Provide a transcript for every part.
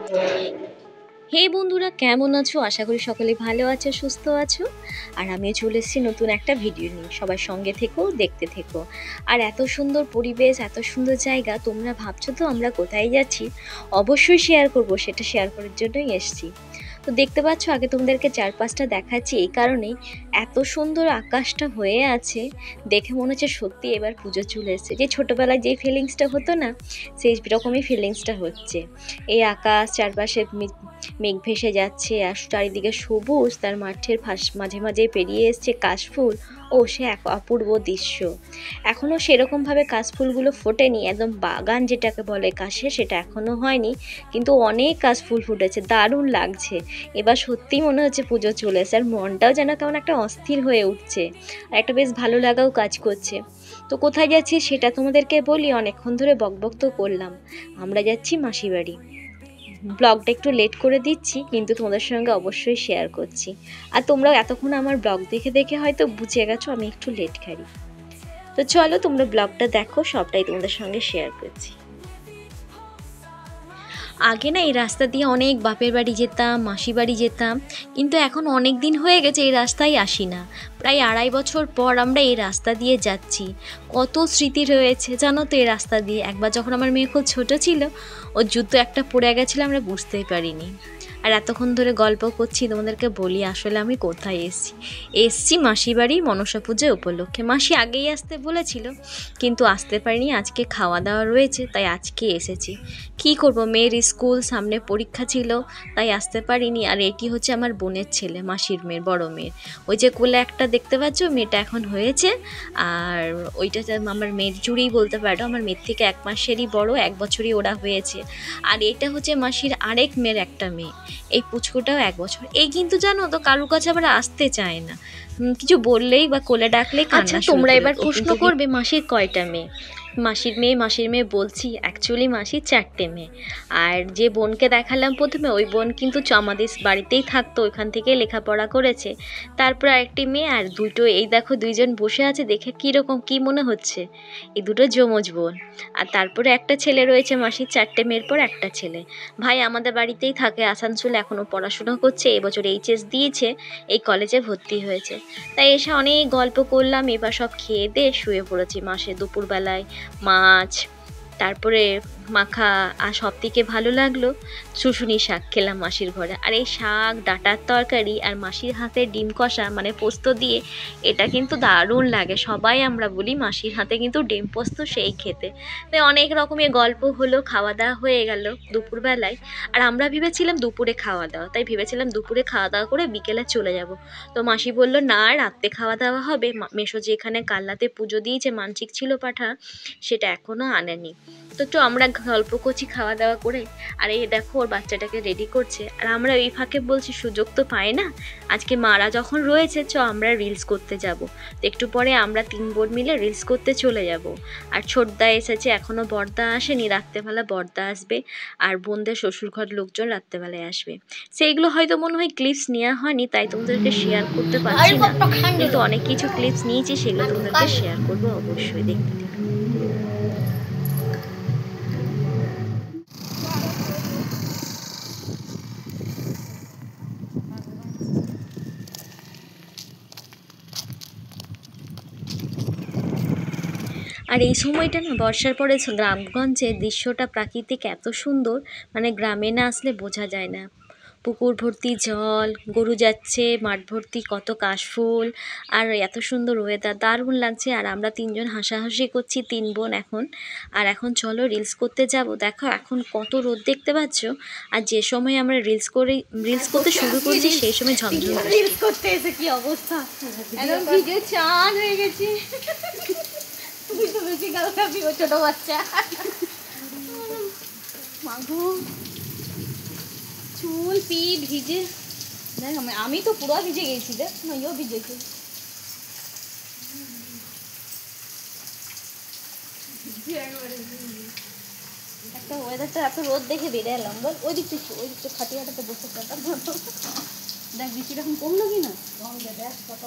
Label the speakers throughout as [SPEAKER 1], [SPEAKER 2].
[SPEAKER 1] হে বন্ধুরা, কেমন আছো? আশা করি সকলে ভালো আছো, সুস্থ আছো। আর আমিও চলে এসেছি নতুন একটা ভিডিও নিয়ে। সবার সঙ্গে থেকো, দেখতে থেকো। আর এত সুন্দর পরিবেশ, এত সুন্দর জায়গা, তোমরা ভাবছো তো আমরা কোথায় যাচ্ছি? অবশ্যই শেয়ার করব, সেটা শেয়ার করার জন্যই এসেছি। তো দেখতে পাচ্ছ, আগে তোমাদেরকে চারপাশটা দেখাচ্ছি এই কারণেই, এত সুন্দর আকাশটা হয়ে আছে, দেখে মনে হচ্ছে সত্যি এবার পুজো চলে এসেছে। যে ছোটোবেলায় যে ফিলিংসটা হতো না, সেই রকমই ফিলিংসটা হচ্ছে। এই আকাশ, চারপাশে মেঘ ভেসে যাচ্ছে আর চারিদিকে সবুজ, তার মাঠের মাঝে মাঝে পেরিয়ে এসছে কাশফুল। ও সে এক অপূর্ব দৃশ্য। এখনও সেরকমভাবে কাশফুলগুলো ফোটেনি, একদম বাগান যেটাকে বলে কাশে, সেটা এখনও হয়নি, কিন্তু অনেক কাশফুল ফুটেছে, দারুণ লাগছে। এবার সত্যিই মনে হচ্ছে পুজো চলে এসে, আর মনটাও যেন কেমন একটা অস্থির হয়ে উঠছে, আর একটা বেশ ভালো লাগাও কাজ করছে। তো কোথায় যাচ্ছি সেটা তোমাদেরকে বলি, অনেকক্ষণ ধরে বকবক তো করলাম। আমরা যাচ্ছি মাসি বাড়ি। ব্লগটা একটু লেট করে দিচ্ছি, কিন্তু তোমাদের সঙ্গে অবশ্যই শেয়ার করছি। আর তোমরাও এতক্ষণ আমার ব্লগ দেখে দেখে হয়তো বুঝে গেছো আমি একটু লেট করি। তো চলো তোমরা ব্লগটা দেখো, সবটাই তোমাদের সঙ্গে শেয়ার করছি। আগে না এই রাস্তা দিয়ে অনেক বাপের বাড়ি যেতাম, মাসি বাড়ি যেতাম, কিন্তু এখন অনেক দিন হয়ে গেছে এই রাস্তায় আসি না। প্রায় 2.5 বছর পর আমরা এই রাস্তা দিয়ে যাচ্ছি। কত স্মৃতি রয়েছে জানো তো এই রাস্তা দিয়ে। একবার যখন আমার মেয়ে খুব ছোটো ছিল, ওর জুতো একটা পড়ে গেছিলো, আমরা বুঝতেই পারিনি। আর এতক্ষণ ধরে গল্প করছি, তোমাদেরকে বলি আসলে আমি কোথায় এসছি মাসি বাড়ি মনসা পুজো উপলক্ষে। মাসি আগেই আসতে বলেছিল, কিন্তু আসতে পারিনি, আজকে খাওয়া দাওয়া রয়েছে, তাই আজকে এসেছি। কি করব, মেয়ের স্কুল, সামনে পরীক্ষা ছিল, তাই আসতে পারিনি। আর এটি হচ্ছে আমার বোনের ছেলে, মাসির মেয়ের, বড় মেয়ের। ওই যে কোলে একটা দেখতে পাচ্ছ, মেয়েটা এখন হয়েছে। আর ওইটা আমার মেয়ের জুড়েই বলতে পারো, আমার মেয়ের থেকে 1 মাসেরই বড়, 1 বছরই ওরা হয়েছে। আর এটা হচ্ছে মাসির আরেক মেয়ের একটা মেয়ে, এই পুচকুটাও 1 বছর। এই কিন্তু জানো তো কারুর কাছে আবার আসতে চায় না, কিছু বললেই বা কোলে ডাকলেই কান্না শুরু করে। তোমরা এবার প্রশ্ন করবে মাসির কয়টা মেয়ে? মাসির মেয়ে বলছি, অ্যাকচুয়ালি মাসির 4টে মেয়ে। আর যে বোনকে দেখালাম প্রথমে, ওই বোন কিন্তু আমাদের বাড়িতেই থাকতো, ওইখান থেকে লেখাপড়া করেছে। তারপর আরেকটি মেয়ে, আর দুটো এই দেখো 2জন বসে আছে, দেখে কীরকম কী মনে হচ্ছে? এই দুটো যমজ বোন। আর তারপরে একটা ছেলে রয়েছে, মাসির 4টে মেয়ের পর একটা ছেলে। ভাই আমাদের বাড়িতেই থাকে, আসানসোলে এখনও পড়াশোনা করছে, এবছর এইচএস দিয়েছে, এই কলেজে ভর্তি হয়েছে। তাই এসে অনেক গল্প করলাম, এবার সব খেয়ে দিয়ে শুয়ে পড়েছি। মাসে দুপুরবেলায় মাছ, তারপরে মাখা, আর সবথেকে ভালো লাগলো শুশুনি শাক খেলাম মাসির ঘরে। আর এই শাক, ডাঁটার তরকারি, আর মাসির হাতে ডিম কষা, মানে পোস্ত দিয়ে, এটা কিন্তু দারুণ লাগে। সবাই আমরা বলি মাসির হাতে কিন্তু ডিম পোস্ত সেই খেতে। তাই অনেক রকমের গল্প হলো, খাওয়া দাওয়া হয়ে গেল দুপুরবেলায়। আর আমরা ভেবেছিলাম দুপুরে খাওয়া দাওয়া, তাই ভেবেছিলাম দুপুরে খাওয়া দাওয়া করে বিকেলে চলে যাব। তো মাসি বলল না, রাত্রে খাওয়া দাওয়া হবে। মেসো যেখানে কালনাতে পুজো দিয়েছে, মানসিক ছিল পাঠা, সেটা এখনও আনেনি। তো আমরা গল্প করছি খাওয়া দাওয়া করে, আর এই দেখো ওর বাচ্চাটাকে রেডি করছে। আর আমরা এই ফাঁকে বলছি সুযোগ তো পাই না, আজকে মারা যখন রয়েছে আমরা রিলস করতে যাব। তো একটু পরে আমরা 3 বোন মিলে রিলস করতে চলে যাব। আর ছোটদা এসেছে, এখনও বড়দা আসেনি, রাত্রেবেলা বড়দা আসবে, আর বোনদের শ্বশুরঘর লোকজন রাত্রেবেলায় আসবে। সেইগুলো হয়তো মনে হয় ক্লিপস নেওয়া হয়নি, তাই তোমাদেরকে শেয়ার করতে পারছি না, কিন্তু অনেক কিছু ক্লিপস নিয়েছি, সেগুলো তোমাদেরকে শেয়ার করবো অবশ্যই, দেখতে থাকো। আর এই সময়টা না বর্ষার পরে গ্রামগঞ্জের দৃশ্যটা প্রাকৃতিক এত সুন্দর, মানে গ্রামে না আসলে বোঝা যায় না। পুকুর ভর্তি জল, গরু যাচ্ছে, মাঠ ভর্তি কত কাশফুল, আর এত সুন্দর ওয়েদার, দারুণ লাগছে। আর আমরা 3জন হাসাহাসি করছি, 3 বোন এখন। আর এখন চলো রিলস করতে যাব। দেখো এখন কত রোদ দেখতে পাচ্ছ, আর যে সময় আমরা রিলস করতে শুরু করছি সেই সময় ঝমঝম রিলস করতে এসে কি অবস্থা, একদম ভিজে চান হয়ে গেছি। তুই তো বেশি গাল খাবি, ও ছোট বাচ্চা। মাগো চুল পিঠ ভিজে, দেখ আমি তো পুরো ভিজে গেছি, দেখ নইও ভিজেছে। একটা ওয়েদারটা এত রোদ দেখে বেড়ে এলাম, বল ওই দিকটা খাটিয়াটাতে বসে থাকার মতো। দেখ বৃষ্টিটা এখন কমলো কি না, দেখ কত।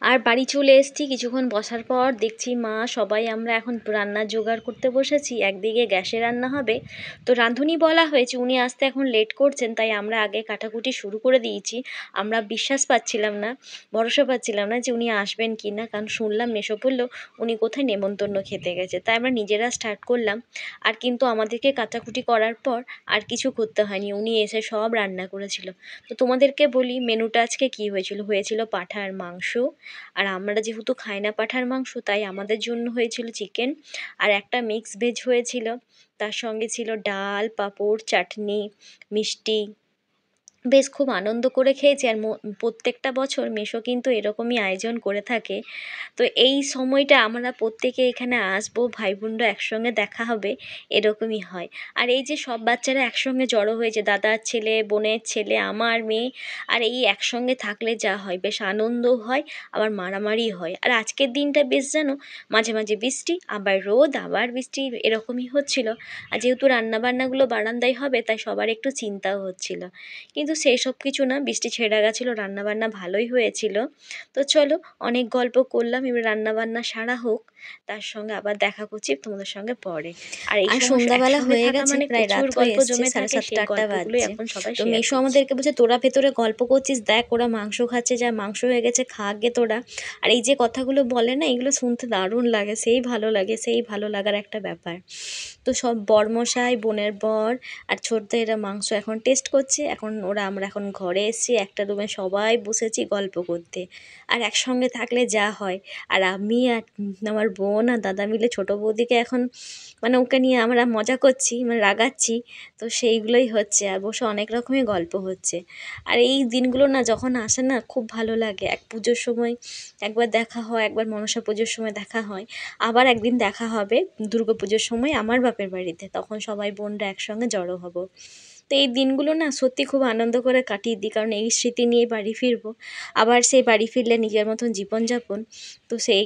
[SPEAKER 1] আর বাড়ি চলে এসেছি। কিছুক্ষণ বসার পর দেখছি মা সবাই আমরা এখন রান্নার জোগাড় করতে বসেছি। একদিকে গ্যাসে রান্না হবে, তো রাঁধুনি বলা হয়েছে, উনি আসতে এখন লেট করছেন, তাই আমরা আগে কাটাকুটি শুরু করে দিয়েছি। আমরা বিশ্বাস পাচ্ছিলাম না, ভরসা পাচ্ছিলাম না যে উনি আসবেন কি না, কারণ শুনলাম মেসো বললো উনি কোথায় নেমন্তন্ন খেতে গেছে, তাই আমরা নিজেরা স্টার্ট করলাম। আর কিন্তু আমাদেরকে কাটাকুটি করার পর আর কিছু করতে হয়নি, উনি এসে সব রান্না করেছিল। তো তোমাদেরকে বলি মেনুটা আজকে কী হয়েছিল। হয়েছিল পাঁঠার মাংস, আর আমরা যেহেতু খাই না পাঁঠার মাংস, তাই আমাদের জন্য হয়েছিল চিকেন, আর একটা মিক্স ভেজ হয়েছিল। তার সঙ্গে ছিল ডাল, পাঁপড়, চাটনি, মিষ্টি। বেশ খুব আনন্দ করে খেয়েছি। আর প্রত্যেকটা বছর মেসো কিন্তু এরকমই আয়োজন করে থাকে। তো এই সময়টা আমরা প্রত্যেকে এখানে আসবো, ভাই বোনরা একসঙ্গে দেখা হবে, এরকমই হয়। আর এই যে সব বাচ্চারা একসঙ্গে জড়ো হয়েছে, দাদার ছেলে, বোনের ছেলে, আমার মেয়ে, আর এই একসঙ্গে থাকলে যা হয় বেশ আনন্দও হয়, আবার মারামারি হয়। আর আজকের দিনটা বেশ যেন মাঝে মাঝে বৃষ্টি, আবার রোদ, আবার বৃষ্টি, এরকমই হচ্ছিল। আর যেহেতু রান্নাবান্নাগুলো বারান্দায় হবে, তাই সবার একটু চিন্তাও হচ্ছিল, কিন্তু সেই সব কিছু না, বৃষ্টি ছেড়ে গেছিলো, রান্নাবান্না ভালোই হয়েছিল। তো চলো, অনেক গল্প করলাম, এবার রান্নাবান্না সারা হোক, তার সঙ্গে আবার দেখা করছি তোমাদের সঙ্গে পরে। আর এই সন্ধ্যাবেলা হয়ে গেছে, প্রায় রাত গল্প জমে থাকে, সেই গল্পগুলোই এখন সবাই তো মেসো আমাদেরকে বলছে তোরা ভেতরে গল্প করছিস, দেখ ওরা মাংস খাচ্ছে, যা মাংস হয়ে গেছে খা গে তোরা। আর এই যে কথাগুলো বলে না, এগুলো শুনতে দারুণ লাগে, সেই ভালো লাগে, সেই ভালো লাগার একটা ব্যাপার। তো সব বরমশাই, বোনের বর আর ছোটদা এরা মাংস এখন টেস্ট করছে। এখন আমরা এখন ঘরে এসেছি, একটা রুমে সবাই বসেছি গল্প করতে। আর একসঙ্গে থাকলে যা হয়। আর আমি আর আমার বোন আর দাদা মিলে ছোটো বৌদিকে এখন মানে ওকে নিয়ে আমরা মজা করছি, মানে রাগাচ্ছি। তো সেইগুলোই হচ্ছে, আর বসে অনেক রকমই গল্প হচ্ছে। আর এই দিনগুলো না যখন আসে না, খুব ভালো লাগে। এক পুজোর সময় একবার দেখা হয়, একবার মনসা পুজোর সময় দেখা হয়, আবার একদিন দেখা হবে দুর্গা পুজোর সময় আমার বাপের বাড়িতে, তখন সবাই বোনরা একসঙ্গে জড়ো হব। তো এই দিনগুলো না সত্যি খুব আনন্দ করে কাটিয়ে দিই, কারণ এই স্মৃতি নিয়ে বাড়ি ফিরবো। আবার সেই বাড়ি ফিরলে নিজের মতন জীবনযাপন, তো সেই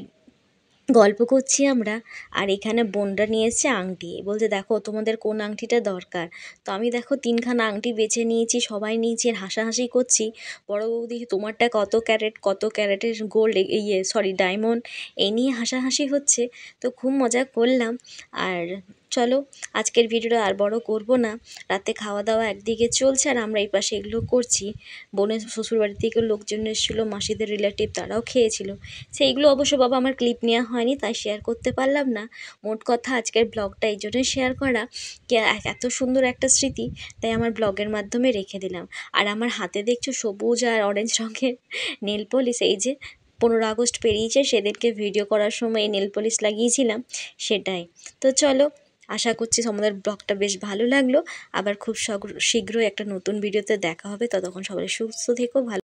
[SPEAKER 1] গল্প করছি আমরা। আর এখানে বোনরা নিয়ে এসছে আংটি, বলছে দেখো তোমাদের কোন আংটিটা দরকার। তো আমি দেখো 3খানা আংটি বেছে নিয়েছি, সবাই নিয়েছি, আর হাসাহাসি করছি। বড় বৌদি তোমারটা কত ক্যারেট, কত ক্যারেটের গোল্ড, ডায়মন্ড, এই নিয়ে হাসাহাসি হচ্ছে। তো খুব মজা করলাম। আর চলো, আজকের ভিডিওটা আর বড় করব না। রাতে খাওয়া দাওয়া একদিকে চলছে, আর আমরা এই পাশে এগুলো করছি। বোনের শ্বশুরবাড়ি থেকে লোকজন এসেছিলো, মাসিদের রিলেটিভ, তারাও খেয়েছিল। সেইগুলো অবশ্য বাবা আমার ক্লিপ নেওয়া হয়নি, তাই শেয়ার করতে পারলাম না। মোট কথা আজকের ব্লগটা এই জন্যই শেয়ার করা, এত সুন্দর একটা স্মৃতি, তাই আমার ব্লগের মাধ্যমে রেখে দিলাম। আর আমার হাতে দেখছো সবুজ আর অরেঞ্জ রঙের নেল পলিশ, এই যে 15 আগস্ট পেরিয়েছে, সেদিনকে ভিডিও করার সময় এই নেল পলিশ লাগিয়েছিলাম, সেটাই। তো চলো, আশা করছি তোমাদের ব্লগটা বেশ ভালো লাগলো। আবার খুব শীঘ্রই একটা নতুন ভিডিওতে দেখা হবে, ততক্ষণ সবাই সুস্থ থেকো, ভালো।